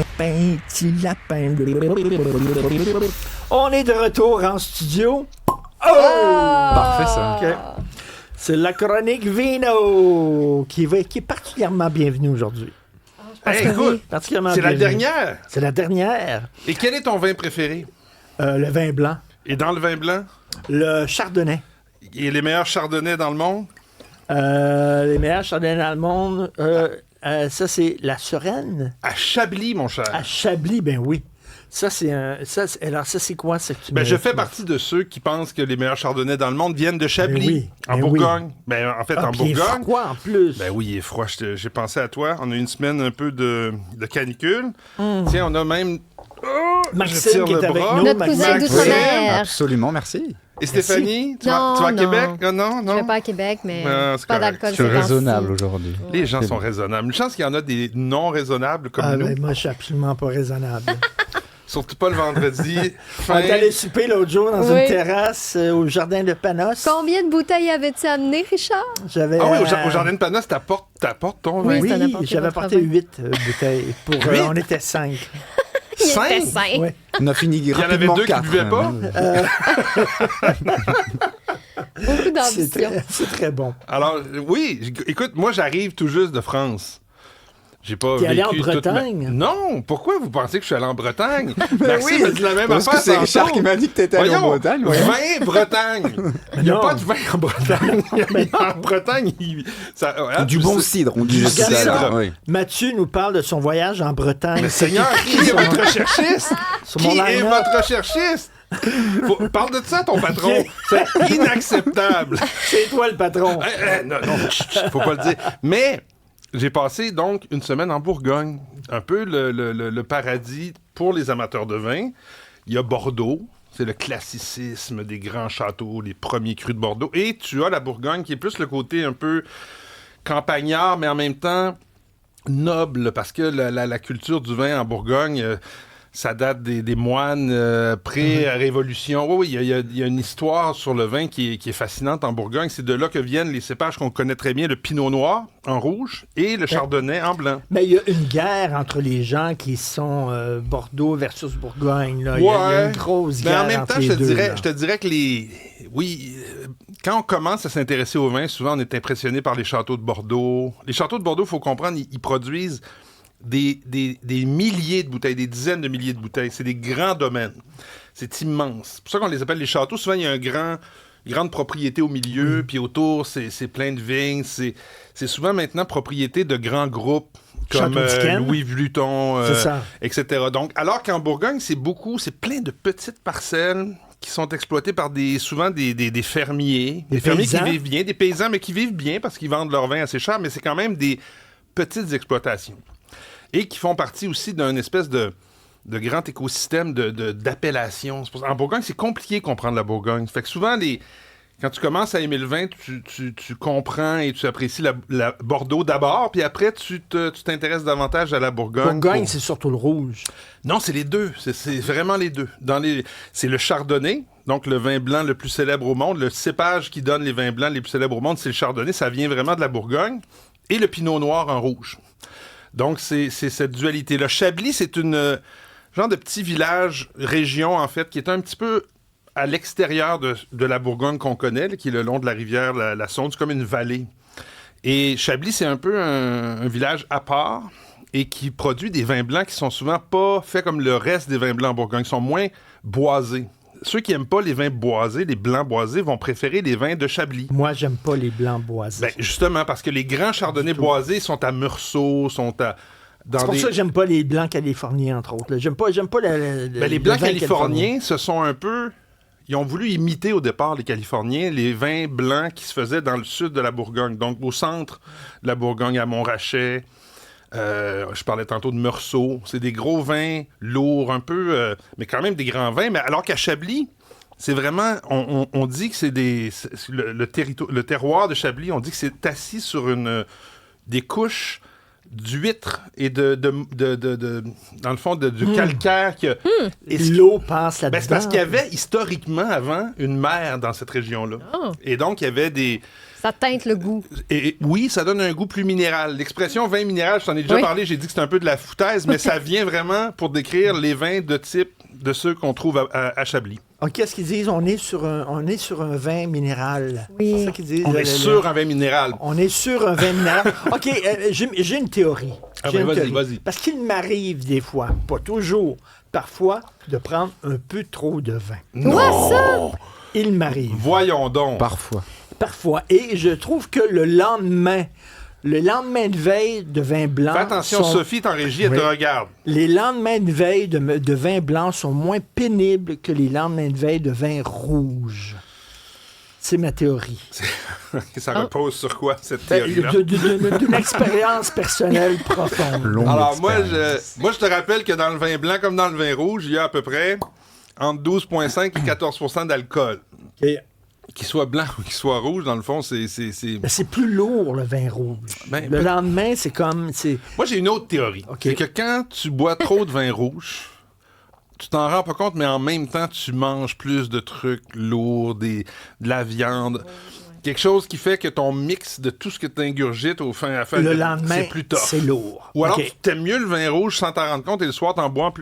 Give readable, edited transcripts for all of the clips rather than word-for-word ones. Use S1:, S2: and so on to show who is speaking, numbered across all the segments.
S1: Petit lapin. On est de retour en studio.
S2: Parfait, ça.
S1: OK. C'est la chronique Vino qui est particulièrement bienvenue aujourd'hui.
S3: Hey, écoute,
S1: Particulièrement
S3: c'est la
S1: bienvenue.
S3: dernière.
S1: C'est la dernière.
S3: Et quel est ton vin préféré?
S1: Le vin blanc.
S3: Et dans le vin blanc?
S1: Le chardonnay.
S3: Et les meilleurs chardonnays dans le monde?
S1: Les meilleurs chardonnays dans le monde. Ça, c'est la Suresnes.
S3: À Chablis, mon cher.
S1: À Chablis, ben oui. Ça, c'est un. Alors, ça, c'est quoi, ça que tu
S3: Ben,
S1: me-
S3: je fais partie de ceux qui pensent que les meilleurs chardonnays dans le monde viennent de Chablis,
S1: Ben oui,
S3: en
S1: ben
S3: Bourgogne. Ben, en fait,
S1: Ah,
S3: en
S1: puis il est
S3: Bourgogne.
S1: froid en plus.
S3: Ben oui, il est froid. J'ai pensé à toi. On a eu une semaine un peu de canicule. Tiens, on a même... Oh, je
S1: Maxime
S3: tire
S1: qui est
S3: le
S1: avec
S3: bras.
S1: nous.
S4: Notre cousin
S3: Maxime.
S4: d'outre-mer.
S2: Absolument, merci.
S3: Et Stéphanie, tu
S4: Non,
S3: vas à
S4: non.
S3: Québec? Ah, non,
S4: Je
S3: non.
S4: vais pas à Québec, mais
S3: Ah, c'est
S4: pas
S3: correct.
S4: d'alcool.
S2: Je suis
S4: ces temps-ci.
S2: raisonnable aujourd'hui.
S3: Les gens
S2: C'est
S3: sont
S2: bon.
S3: raisonnables. Une chance qu'il y en a des non raisonnables comme
S1: Ah,
S3: nous.
S1: ben, moi, je suis absolument pas raisonnable.
S3: Surtout pas le vendredi.
S1: On
S3: fin.
S1: est allé souper l'autre jour dans
S4: Oui.
S1: une terrasse au jardin de Panos.
S4: Combien de bouteilles avais-tu amené, Richard?
S1: J'avais.
S3: Ah oui, au Jardin de Panos, t'apportes ton vin.
S4: Oui,
S1: Oui,
S4: c'est n'importe quel
S1: j'avais
S4: autre
S1: apporté
S4: vin.
S1: 8 bouteilles.
S3: Huit?
S1: On était 5.
S4: Il
S3: Cinq?
S4: était sain.
S1: Ouais.
S2: On a fini
S3: y en avait
S2: rapidement
S3: deux qui
S2: 4.
S3: buvaient pas?
S4: Beaucoup d'ambition.
S1: C'est très bon.
S3: Alors, oui, écoute, moi, j'arrive tout juste de France. J'ai pas
S1: T'es allé en
S3: vécu toute
S1: Bretagne?
S3: Non, pourquoi vous pensez que je suis allé en Bretagne? Maxime a dit la même
S2: Parce que
S3: affaire
S2: c'est
S3: tantôt.
S2: Richard qui m'a dit que t'étais allé en
S3: Voyons,
S2: Bretagne. Ouais.
S3: Vin Bretagne. Il n'y a
S1: Non.
S3: pas de vin en Bretagne. En Bretagne,
S2: Du bon cidre, on dit juste
S1: Regarde
S2: ça.
S1: ça.
S2: là, oui.
S1: Mathieu nous parle de son voyage en Bretagne.
S3: Mais
S1: C'est
S3: Seigneur,
S1: écrit
S3: qui est
S1: sur-
S3: votre recherchiste?
S1: sur
S3: Qui
S1: mon
S3: est
S1: line-up.
S3: votre recherchiste? Parle de ça, ton patron. C'est inacceptable.
S1: C'est toi le patron.
S3: Non, faut pas le dire. Mais j'ai passé donc une semaine en Bourgogne. Un peu le paradis pour les amateurs de vin. Il y a Bordeaux. C'est le classicisme des grands châteaux, les premiers crus de Bordeaux. Et tu as la Bourgogne qui est plus le côté un peu campagnard, mais en même temps noble, parce que la culture du vin en Bourgogne, ça date des moines pré-révolution. Oui, il y a une histoire sur le vin qui est fascinante en Bourgogne. C'est de là que viennent les cépages qu'on connaît très bien, le pinot noir en rouge et le chardonnay en blanc.
S1: Mais il y a une guerre entre les gens qui sont Bordeaux versus Bourgogne. Là. Il y a une grosse
S3: Mais
S1: guerre
S3: en même
S1: entre
S3: temps,
S1: les deux, là.
S3: je te dirais que quand on commence à s'intéresser au vin, souvent on est impressionné par les châteaux de Bordeaux. Les châteaux de Bordeaux, il faut comprendre, ils produisent des milliers de bouteilles, des dizaines de milliers de bouteilles. C'est des grands domaines. C'est immense. C'est pour ça qu'on les appelle les châteaux. Souvent, il y a une grande propriété au milieu, puis autour, c'est plein de vignes. C'est souvent maintenant propriété de grands groupes comme
S1: Château d'Yquem.
S3: Louis Vuitton,
S1: C'est ça.
S3: etc. Donc, alors qu'en Bourgogne, c'est plein de petites parcelles qui sont exploitées par souvent des fermiers. Des fermiers qui
S1: paysans.
S3: vivent bien, des paysans, mais qui vivent bien parce qu'ils vendent leur vin assez cher, mais c'est quand même des petites exploitations. Et qui font partie aussi d'un espèce de grand écosystème d'appellations. En Bourgogne, c'est compliqué de comprendre la Bourgogne. Fait que souvent, quand tu commences à aimer le vin, tu comprends et tu apprécies la Bordeaux d'abord, puis après, tu t'intéresses davantage à la Bourgogne.
S1: Bourgogne, c'est surtout le rouge.
S3: Non, c'est les deux. C'est vraiment les deux. C'est le chardonnay, donc le vin blanc le plus célèbre au monde. Le cépage qui donne les vins blancs les plus célèbres au monde, c'est le chardonnay. Ça vient vraiment de la Bourgogne. Et le pinot noir en rouge. Donc, c'est cette dualité-là. Chablis, c'est une genre de petit village, région, en fait, qui est un petit peu à l'extérieur de la Bourgogne qu'on connaît, là, qui est le long de la rivière la Saône. C'est comme une vallée. Et Chablis, c'est un peu un village à part et qui produit des vins blancs qui sont souvent pas faits comme le reste des vins blancs en Bourgogne. Ils sont moins boisés. Ceux qui n'aiment pas les vins boisés, les blancs boisés, vont préférer les vins de Chablis.
S1: Moi, j'aime pas les blancs boisés.
S3: Ben, justement, parce que les grands chardonnays boisés sont à Meursault, sont à...
S1: c'est pour ça que j'aime pas les blancs californiens, entre autres. là. J'aime pas
S3: les blancs californiens, ce sont un peu... Ils ont voulu imiter au départ, les Californiens, les vins blancs qui se faisaient dans le sud de la Bourgogne. Donc, au centre de la Bourgogne, à Montrachet. Je parlais tantôt de Meursault. C'est des gros vins lourds, un peu... mais quand même des grands vins. Mais alors qu'à Chablis, c'est vraiment... On dit que c'est le terroir de Chablis, on dit que c'est assis sur des couches d'huîtres et dans le fond, du calcaire.
S1: Et l'eau passe là-dedans.
S3: Ben, c'est parce qu'il y avait historiquement, avant, une mer dans cette région-là.
S4: Oh.
S3: Et donc, il y avait des...
S4: Ça teinte le goût.
S3: Et oui, ça donne un goût plus minéral. L'expression vin minéral, je t'en ai déjà parlé, j'ai dit que c'était un peu de la foutaise, mais ça vient vraiment pour décrire les vins de type de ceux qu'on trouve à Chablis.
S1: OK, qu'est-ce qu'ils disent? On est sur un vin minéral.
S4: Oui.
S1: C'est ça qu'ils disent.
S3: On est sur un vin minéral.
S1: On est sur un vin minéral. OK, j'ai une théorie.
S3: Vas-y.
S1: Parce qu'il m'arrive des fois, pas toujours, parfois, de prendre un peu trop de vin.
S4: Quoi, ça?
S1: Il m'arrive.
S3: Voyons donc.
S1: Parfois. Et je trouve que le lendemain de veille de vin blanc...
S3: Fais attention, Sophie est en régie, elle te regarde.
S1: Les lendemains de veille de vin blanc sont moins pénibles que les lendemains de veille de vin rouge. C'est ma théorie.
S3: Ça repose sur quoi, cette
S1: Ben,
S3: théorie-là?
S1: D'une expérience personnelle profonde.
S3: Alors, moi, je te rappelle que dans le vin blanc comme dans le vin rouge, il y a à peu près entre 12,5 et 14 % d'alcool.
S1: OK.
S3: Qu'il soit blanc ou qu'il soit rouge, dans le fond, c'est...
S1: Ben, c'est plus lourd, le vin rouge.
S3: Ben,
S1: le lendemain, c'est comme...
S3: Moi, j'ai une autre théorie.
S1: OK.
S3: C'est que quand tu bois trop de vin rouge, tu t'en rends pas compte, mais en même temps, tu manges plus de trucs lourds, de la viande. Quelque chose qui fait que ton mix de tout ce que tu ingurgites au fin à fin,
S1: Le lendemain,
S3: c'est plus tough.
S1: c'est lourd.
S3: Ou alors,
S1: OK.
S3: tu t'aimes mieux le vin rouge sans t'en rendre compte et le soir, t'en bois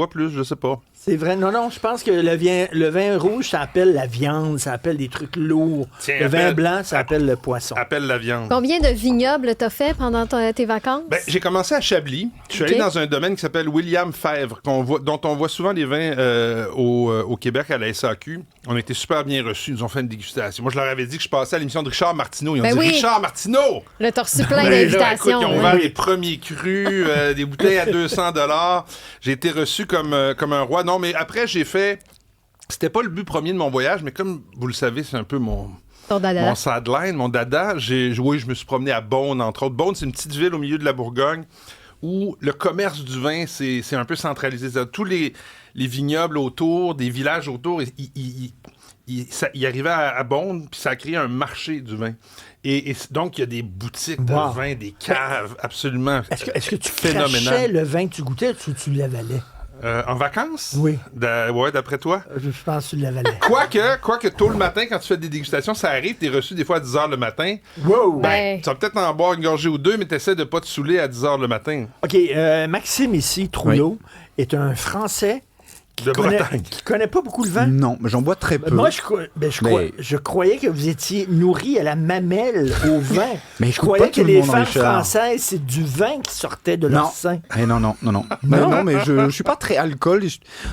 S3: plus, je sais pas.
S1: C'est vrai. Non, je pense que le vin rouge, ça appelle la viande, ça appelle des trucs lourds.
S3: Tiens,
S1: le vin blanc, ça appelle le poisson.
S3: Appelle la viande.
S4: Combien de vignobles t'as fait pendant tes vacances?
S3: Ben, j'ai commencé à Chablis. Je suis allé dans un domaine qui s'appelle William Fèvre, dont on voit souvent les vins au Québec à la SAQ. On a été super bien reçus. Ils nous ont fait une dégustation. Moi, je leur avais dit que je passais à l'émission de Richard Martineau. Ils ont dit Richard Martineau!
S4: Là, t'as reçu plein
S3: Écoute,
S4: d'invitations.
S3: ils ont ouvert les premiers crus, des bouteilles à 200 $. J'ai été reçu comme un roi. Non, mais après, j'ai fait... C'était pas le but premier de mon voyage, mais comme vous le savez, c'est un peu mon sideline, mon dada. Je me suis promené à Beaune, entre autres. Beaune, c'est une petite ville au milieu de la Bourgogne où le commerce du vin, c'est un peu centralisé. Tous les vignobles autour, des villages autour, ils arrivaient à Beaune, puis ça a créé un marché du vin. Et donc, il y a des boutiques de vin, des caves absolument
S1: Est-ce que tu
S3: phénoménales.
S1: crachais le vin que tu goûtais ou tu l'avalais?
S3: En vacances?
S1: Oui.
S3: Ouais, d'après toi?
S1: Je pense que tu l'avalais.
S3: Quoique tôt le matin, quand tu fais des dégustations, ça arrive, t'es reçu des fois à 10 h le matin.
S1: Wow!
S4: Ben,
S3: Tu vas peut-être en boire une gorgée ou deux, mais t'essaies de pas te saouler à 10 h le matin.
S1: OK, Maxime ici, Trouleau, est un Français
S3: Bretagne.
S1: qui connaît pas beaucoup le vin.
S2: Non, mais j'en bois très peu.
S1: Moi, je croyais que vous étiez nourri à la mamelle au vin.
S2: Mais
S1: je
S2: écoute
S1: croyais
S2: pas
S1: que
S2: tout le
S1: les
S2: monde,
S1: femmes
S2: Richard.
S1: françaises, c'est du vin qui sortait de leur sein.
S2: Non. Mais je suis pas très alcool.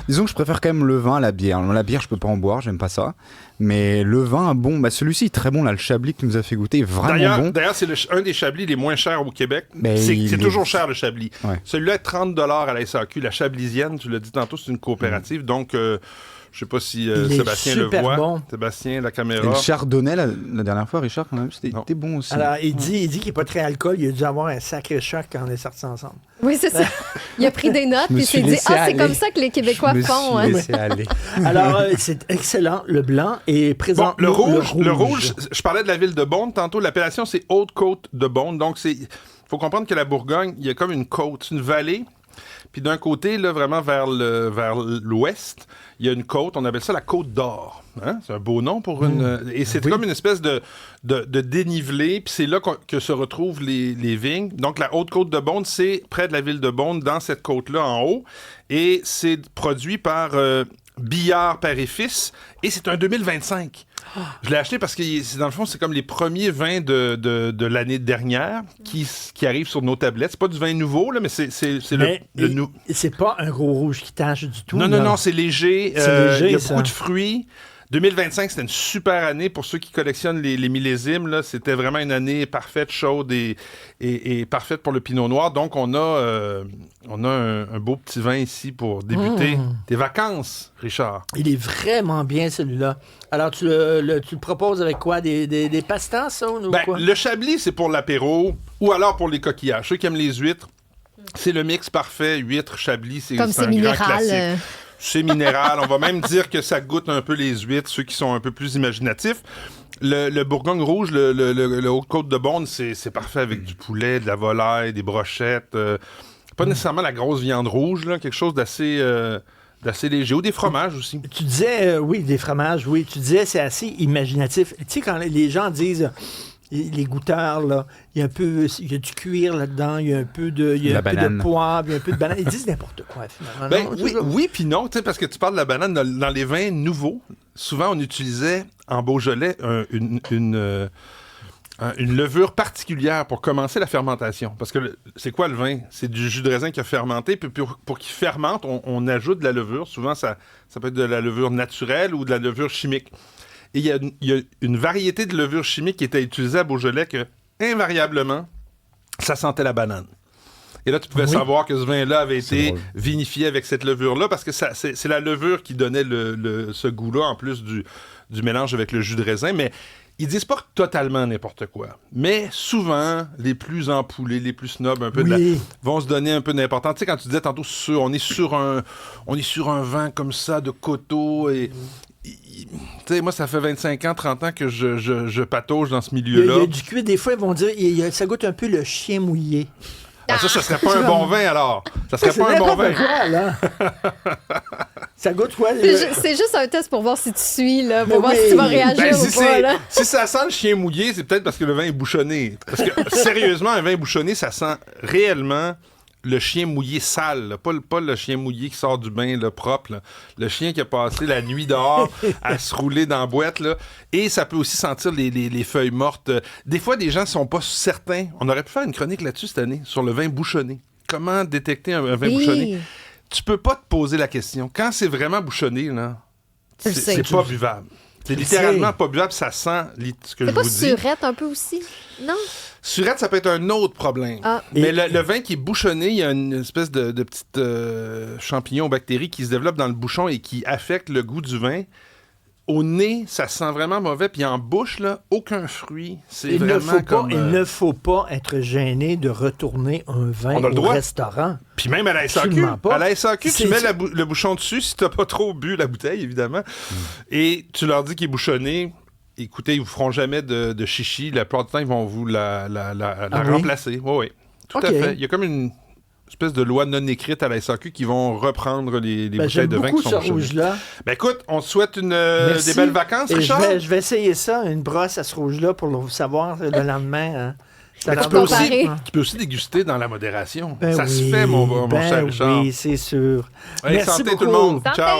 S2: Disons que je préfère quand même le vin à la bière. La bière, je peux pas en boire, j'aime pas ça. Mais le vin, bon, celui-ci est très bon, là, le Chablis que tu nous as fait goûter, vraiment bon.
S3: D'ailleurs, c'est un des Chablis les moins chers au Québec.
S2: Mais
S3: c'est toujours cher, le Chablis.
S2: Ouais.
S3: Celui-là est 30 $ à la SAQ. La Chablisienne, tu l'as dit tantôt, c'est une coopérative. Donc, je sais pas si Sébastien le voit.
S1: Bon.
S3: Sébastien, la caméra.
S2: Et le Chardonnay, la dernière fois, Richard, quand même, c'était bon aussi.
S1: Alors, il dit qu'il n'est pas très alcool. Il a dû avoir un sacré choc quand on est sortis ensemble.
S4: oui, c'est ça. Il a pris des notes
S2: Je me
S4: et
S2: suis
S4: s'est dit
S2: laissé
S4: c'est
S2: aller.
S4: comme ça que les Québécois font.
S2: Je me suis laissé aller.
S1: Alors, c'est excellent. Le blanc est présent.
S3: Bon, le rouge, je parlais de la ville de Beaune tantôt. L'appellation, c'est Haute-Côte de Beaune. Donc, il faut comprendre que la Bourgogne, il y a comme une côte, une vallée. Puis d'un côté, là, vraiment vers l'ouest, il y a une côte, on appelle ça la Côte d'Or. Hein? C'est un beau nom pour une... Et c'est comme une espèce de dénivelé, puis c'est là que se retrouvent les vignes. Donc la Haute-Côte de Beaune, c'est près de la ville de Beaune, dans cette côte-là en haut. Et c'est produit par Billard Père et Fils, et c'est un 2025. Je l'ai acheté parce que, dans le fond, c'est comme les premiers vins de l'année dernière qui arrivent sur nos tablettes. C'est pas du vin nouveau, là, mais c'est le nouveau.
S1: C'est pas un gros rouge qui tâche du tout.
S3: Non, c'est léger.
S1: C'est léger,
S3: il y a
S1: ça.
S3: beaucoup de fruits. 2025, c'était une super année pour ceux qui collectionnent les millésimes. Là. C'était vraiment une année parfaite, chaude et parfaite pour le Pinot Noir. Donc, on a un beau petit vin ici pour débuter tes vacances, Richard.
S1: Il est vraiment bien, celui-là. Alors, tu le proposes avec quoi? Des pastas, ça, ou quoi?
S3: Le Chablis, c'est pour l'apéro ou alors pour les coquillages. Ceux qui aiment les huîtres, c'est le mix parfait. Huîtres, Chablis, c'est
S4: Comme
S3: un
S4: c'est
S3: grand
S4: minéral.
S3: classique. C'est minéral. On va même dire que ça goûte un peu les huîtres, ceux qui sont un peu plus imaginatifs. Le Bourgogne rouge, le Haute-Côte de Beaune, c'est parfait avec du poulet, de la volaille, des brochettes. Pas nécessairement la grosse viande rouge, là, quelque chose d'assez léger. Ou des fromages aussi.
S1: Tu disais, oui, des fromages, oui. Tu disais, c'est assez imaginatif. Tu sais, quand les gens disent, les goûteurs, là, il y a du cuir là-dedans, il y a un peu de poivre, il y a un peu de banane. Ils disent n'importe quoi, finalement.
S3: Ben, oui, puis non, parce que tu parles de la banane dans les vins nouveaux. Souvent, on utilisait en Beaujolais une levure particulière pour commencer la fermentation. Parce que c'est quoi le vin? C'est du jus de raisin qui a fermenté. Puis pour qu'il fermente, on ajoute de la levure. Souvent, ça peut être de la levure naturelle ou de la levure chimique. Et il y a une variété de levure chimique qui était utilisée à Beaujolais que, invariablement, ça sentait la banane. Et là, tu pouvais savoir que ce vin-là avait été vinifié avec cette levure-là parce que c'est la levure qui donnait ce goût-là, en plus du mélange avec le jus de raisin. Mais ils disent pas totalement n'importe quoi. Mais souvent, les plus empoulés, les plus snobs, un peu vont se donner un peu d'importance. Tu sais, quand tu disais tantôt, on est sur un vin comme ça, de coteau, et tu sais, moi, ça fait 25 ans, 30 ans que je patauge dans ce milieu-là.
S1: Il y a du cuir, des fois, ils vont dire, ça goûte un peu le chien mouillé.
S3: Ah, ça serait pas un bon vin, alors. Ça serait pas un bon vin.
S1: Quoi, là? Ça goûte quoi?
S4: C'est juste un test pour voir si tu suis, là, pour voir si tu vas réagir ou pas. Là.
S3: Si ça sent le chien mouillé, c'est peut-être parce que le vin est bouchonné. Parce que, sérieusement, un vin bouchonné, ça sent réellement le chien mouillé sale. Là. Pas le chien mouillé qui sort du bain là, propre. Là. Le chien qui a passé la nuit dehors à se rouler dans la boîte. Là. Et ça peut aussi sentir les feuilles mortes. Des fois, des gens sont pas certains. On aurait pu faire une chronique là-dessus cette année, sur le vin bouchonné. Comment détecter un vin bouchonné? Tu peux pas te poser la question. Quand c'est vraiment bouchonné, là, c'est pas buvable. C'est littéralement pas buvable, ça sent ce que je vous dis.
S4: C'est pas surette un peu aussi? Non?
S3: Surette, ça peut être un autre problème. Ah. Mais le vin qui est bouchonné, il y a une espèce de petite champignon ou bactérie qui se développe dans le bouchon et qui affecte le goût du vin. Au nez, ça sent vraiment mauvais. Puis en bouche, là, aucun fruit. Il
S1: ne faut pas être gêné de retourner un vin au restaurant.
S3: Puis même à la SAQ. À la SAQ, tu mets le bouchon dessus si tu n'as pas trop bu la bouteille, évidemment. Et tu leur dis qu'il est bouchonné. Écoutez, ils vous feront jamais de chichi. La plupart du temps, ils vont vous la remplacer. Oui. Tout à fait. Il y a comme une espèce de loi non écrite à la SAQ qui vont reprendre les bouteilles de vin qui sont bouchonnées.
S1: Rouge-là.
S3: Ben écoute, on te souhaite des belles vacances, Richard.
S1: Je vais essayer ça, une brosse à ce rouge-là pour savoir le lendemain.
S3: Tu peux aussi déguster dans la modération. Ça se fait, mon cher Richard.
S1: Oui, c'est sûr.
S3: Merci beaucoup. Santé tout le monde.
S4: Santé.
S3: Ciao.